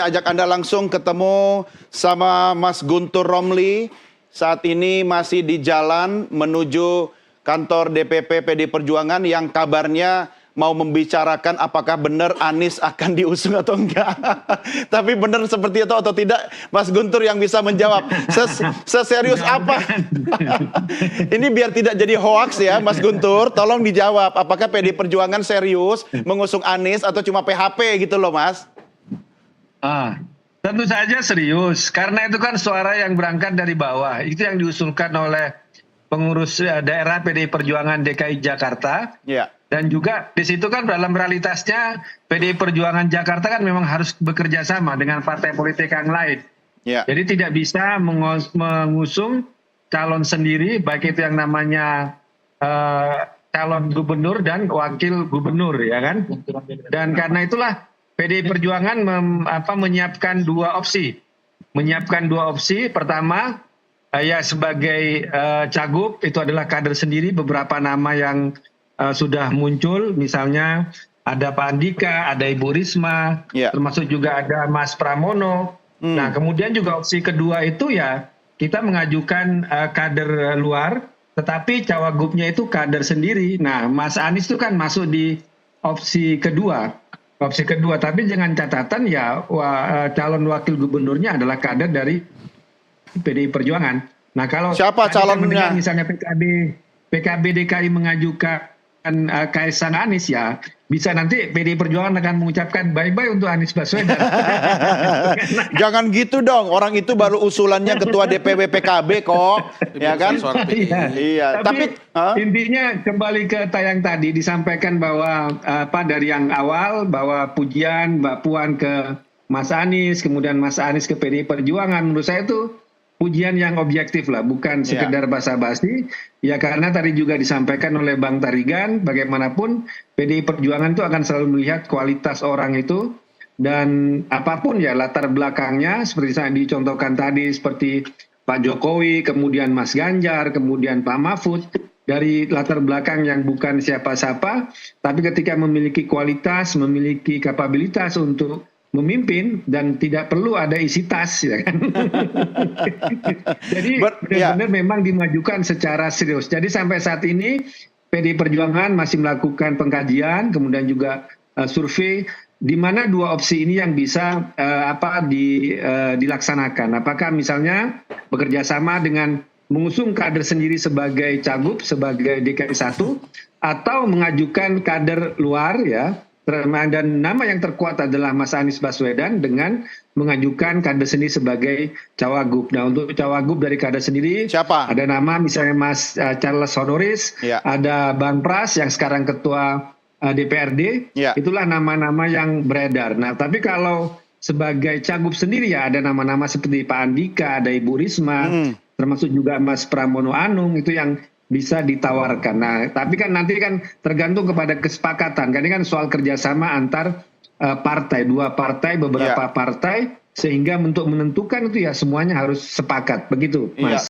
Ajak Anda langsung ketemu sama Mas Guntur Romli. Saat ini masih di jalan menuju kantor DPP PD Perjuangan yang kabarnya mau membicarakan apakah benar Anies akan diusung atau enggak. Tapi benar seperti itu atau tidak, Mas Guntur yang bisa menjawab. Seserius apa? Ini biar tidak jadi hoaks ya, Mas Guntur, tolong dijawab. Apakah PD Perjuangan serius mengusung Anies atau cuma PHP gitu loh, Mas? Tentu saja serius, karena itu kan suara yang berangkat dari bawah. Itu yang diusulkan oleh pengurus daerah PDI Perjuangan DKI Jakarta. Ya. Dan juga di situ kan dalam realitasnya PDI Perjuangan Jakarta kan memang harus bekerja sama dengan partai politik yang lain. Ya. Jadi tidak bisa mengusung calon sendiri, baik itu yang namanya calon gubernur dan wakil gubernur, ya kan? Dan karena itulah PDI Perjuangan menyiapkan dua opsi. Menyiapkan dua opsi. Pertama, ya sebagai cagup itu adalah kader sendiri, beberapa nama yang sudah muncul, misalnya ada Pak Andika, ada Ibu Risma, termasuk juga ada Mas Pramono. Nah, kemudian juga opsi kedua itu ya kita mengajukan kader luar, tetapi cawagupnya itu kader sendiri. Nah, Mas Anies itu kan masuk di opsi kedua. Opsi kedua, tapi dengan catatan ya calon wakil gubernurnya adalah kader dari PDI Perjuangan. Nah, kalau siapa calonnya? Misalnya PKB DKI mengajukan Kaisang Anies, ya bisa nanti PDI Perjuangan akan mengucapkan bye-bye untuk Anies Baswedan. Jangan gitu dong, orang itu baru usulannya ketua DPW PKB kok, ya kan? Iya. Tapi intinya kembali ke tayang tadi disampaikan bahwa dari yang awal bahwa pujian Mbak Puan ke Mas Anies, kemudian Mas Anies ke PDI Perjuangan, menurut saya itu pujian yang objektif lah, bukan sekedar basa-basi. Ya karena tadi juga disampaikan oleh Bang Tarigan, bagaimanapun PDI Perjuangan itu akan selalu melihat kualitas orang itu, dan apapun ya latar belakangnya, seperti saya dicontohkan tadi, seperti Pak Jokowi, kemudian Mas Ganjar, kemudian Pak Mahfud, dari latar belakang yang bukan siapa-siapa, tapi ketika memiliki kualitas, memiliki kapabilitas untuk memimpin dan tidak perlu ada isi tas, ya kan? Jadi benar-benar memang dimajukan secara serius. Jadi sampai saat ini PDI Perjuangan masih melakukan pengkajian, kemudian juga survei di mana dua opsi ini yang bisa dilaksanakan. Apakah misalnya bekerja sama dengan mengusung kader sendiri sebagai cagup, sebagai DKI 1, atau mengajukan kader luar, ya. Dan nama yang terkuat adalah Mas Anies Baswedan dengan mengajukan kader sendiri sebagai cawagup. Nah, untuk cawagup dari kader sendiri, siapa? Ada nama misalnya Mas Charles Honoris, ada Bang Pras yang sekarang ketua DPRD, itulah nama-nama yang beredar. Nah, tapi kalau sebagai cagup sendiri ya ada nama-nama seperti Pak Andika, ada Ibu Risma, termasuk juga Mas Pramono Anung, itu yang bisa ditawarkan. Nah, tapi kan nanti kan tergantung kepada kesepakatan. Kan ini kan soal kerjasama antar partai, dua partai, beberapa partai, sehingga untuk menentukan itu ya semuanya harus sepakat, begitu, Mas.